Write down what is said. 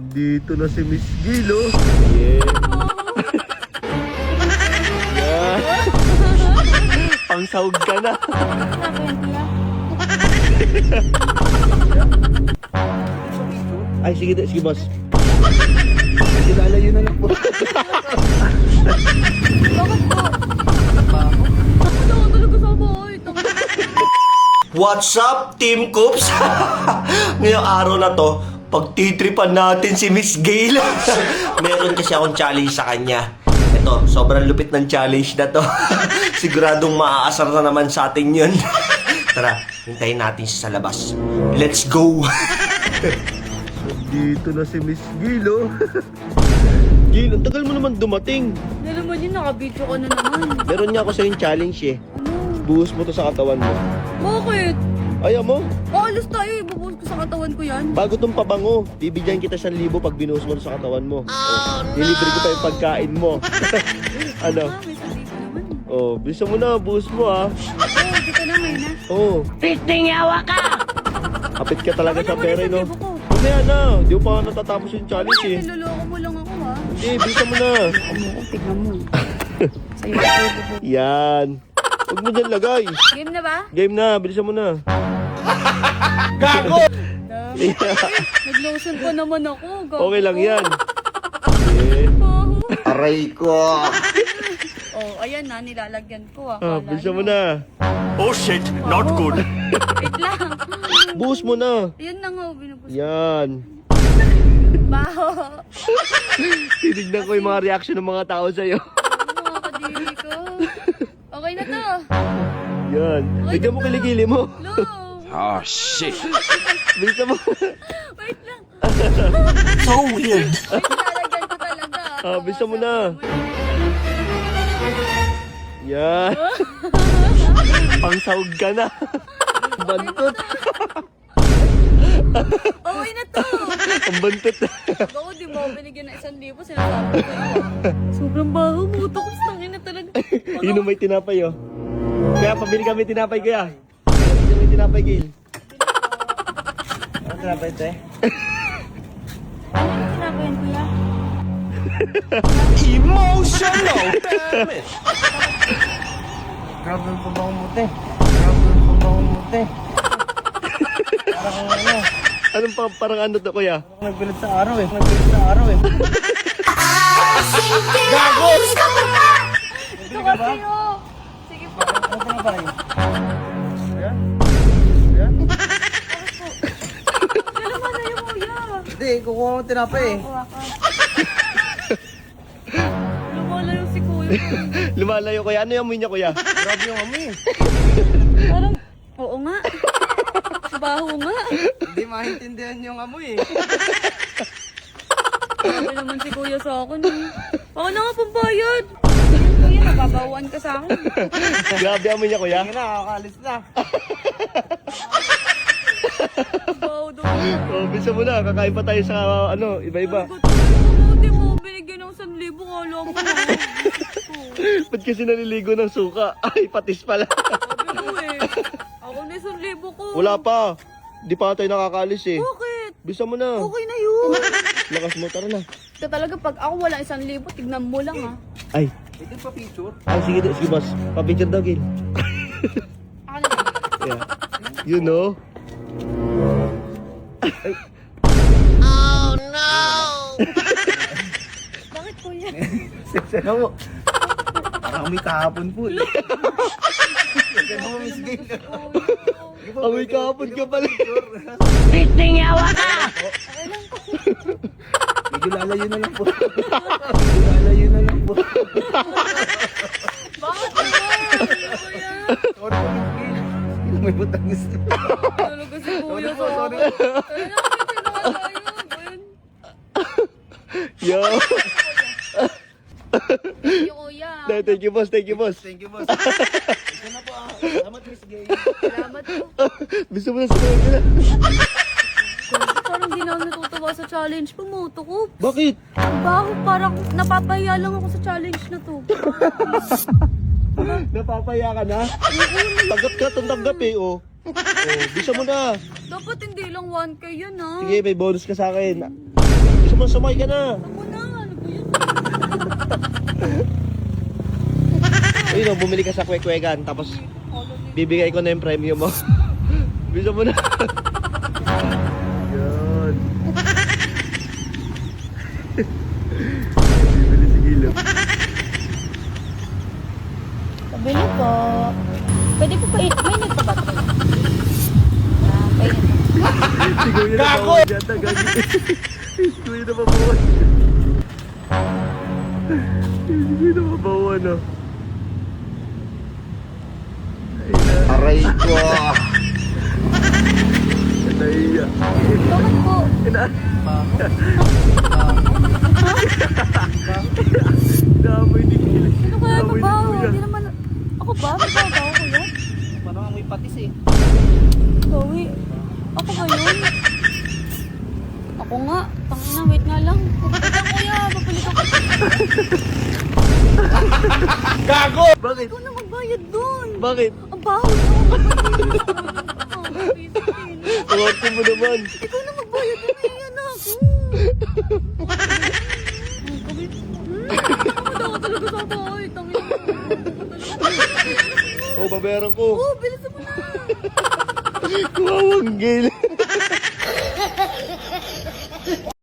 Dito na si Miss Gil, oh. Yeah. Yeah. Pangsahog ka na. Ay, sige, sige boss. Lalayo na lang po. Bakit po? Ako talaga sa bahay. What's up, Team Coops? Ngayong araw na to, pagtitripan natin si Miss Gail. Meron kasi akong challenge sa kanya. Ito, sobrang lupit ng challenge na to. Siguradong maaasar na naman sa atin yun. Tara, hintayin natin siya sa labas. Let's go! Dito na si Miss Gail, oh. Gail, ang tagal mo naman dumating. Naman yun, nakabidyo ka na naman. Meron niya ako sa'yo yung challenge eh. Buhos mo to sa katawan mo. Bakit? Ayaw mo? Alis tayo, ibubuhos ko sa katawan ko yan. Bago tong pabango, bibigyan kita 1,000 pag binuhos mo sa katawan mo. Oh, no! Nilibre ko pa yung pagkain mo. Ano? May sabi ko naman. Oh, bisa mo na, buhos mo ah. Oo, dito na may na. Oh, Pisting yawa ka! kapit ka talaga sa pera, no? Libo ko. Mamaya na, di ko pa natatapos yung challenge eh. Niloloko mo lang ako ha. Hindi, bisa mo na. Tignan mo. Sa'yo ko libo ko. Yan. Huwag mo dyan lagay. Game na ba? Game na, bilisan mo na. Nag-lotion pa naman ako. Gago. Okay lang yan. Yeah. Aray ko. Oh, ayan na, nilalagyan ko. Ah, bilisan mo na. Oh shit, not good. Wait lang. Buhos mo na. Ayan na nga, binubus. Yan. Baho. Tinignan ko yung mga reaction ng mga tao sa'yo. Mga kadiri ko. Okay na to. Yan. Tignan mo kilikili mo. Lo. Oh shit. Bilisan mo. Wait lang. So weird. Wait, nilalagyan ko talaga. Bilisan mo na. Yan. Pangsahog ka na. Bantot. Okay na to. Ang bantot. Ako, di mo ako binigyan ng 1,000. Sinasabi ko yun. Sobrang baho. Mutok ko sa na talaga. Yun ang may tinapay, oh. Kaya pabili kami tinapay, kuya. Pabili kami tinapay, Gil. Ano tinapay ito eh? Ano yung sinabayan ko yan? Emotional damage. Grabe yung pabawang muti. Grabe yung pabawang muti. Parang ano, Anong parang ano to, kuya? nagbilad sa araw eh. Nagbilad sa araw eh. Ito kasi oh. Sige po. Ano pa nga ba yun? Ayan? Ayan? Kailan mo na yung kuya? Hindi, kukuha mo tinapay eh. Kuha ka. Lumalayo si kuya. Lumalayo, kuya. Ano yung amoy niya, kuya? Grabe yung amoy eh. Parang, oo nga. Baho nga. Hindi maintindihan yung amoy eh. Grabe naman si kuya sa akin eh. Ako na nga pambayad. Kuya, nababawan ka sa akin. Grabe amoy niya, kuya. Sige na, kakaalis na. Baho daw. Oh, bisa mo na. Kakain pa tayo sa, ano, iba-iba. Hindi mo binigyan ng 1,000. Kala mo na. Ba't kasi naliligo ng suka? Ay, patis pala. Sabi mo eh. Ako na 1,000 ko. Wala pa. Di pa tayo nakakaalis eh. Bakit? Bisa mo na. Okay na yun. Lakas mo, tara na. Ito talaga pag ako wala 1,000, tignan mo lang ha. Ay, Pwede pa picture? sige, sige boss. Papicture daw, Gil. Ako na lang. Yeah. You know? Bakit kuya? Sexy mo. Parang may kahapon po eh. Ganun mo, Miss Gail. Amoy kahapon ka pala. Pisting yawa ka! Medyo lalayo na lang po. Medyo lalayo na lang po. Bakit naman? Kuya? Sorry po, Miss Gail. May butangis na. Talaga si kuya sa Sorry akin. Tara na, kapit na tayo. Ayun. Yo. Thank you kuya. Thank you, boss. Thank you, boss. Thank you, boss. Ito na po ah. Salamat, Miss Gail. Salamat po. Bisa mo na sa na. Parang di na ako natutuwa sa challenge. Pumoto ko. Bakit? Ang baho, parang napapahiya lang ako sa challenge na to. Napapaya ka na? Tanggap ka, tanggap eh, oh. Oh, bisa mo na. Dapat hindi lang 1K yan ha. Sige, may bonus ka sa akin. Bisa naman, sumay ka na. Ako na, ano ba yun? Ayun, oh, bumili ka sa kwek-kwekan, tapos bibigay ko na yung premium mo. Bisa mo na. Yan. Bibili si Gilo. Pabili po. Pwede po pa, mainit pa ba ito? Painit. Si Kuya na bawal dyan, tagagi. Si Kuya na mabawan. Si Kuya na mabawan, oh. Aray ko. Naiya. Bakit po? Damay ni Gilo. Ano kaya ito Damay ni ba? Kuya. Hindi naman... Ako ba? May babaw ko yan? Parang amoy patis eh. Gawi. Ako ba yun? Ako nga. Tangina, wait nga lang. Wait lang kuya, babalik ako. Gago! Bakit? Ikaw na magbayad dun. Bakit? Ang baho na ako magbayad. Tawag mo naman. Ikaw na magbayad dun. Iyan na ako. Ang kabit. Ako talaga sa bahay. Tangina. Oh, babayaran ko. Oh, bilisan mo na. Kuwawang gil.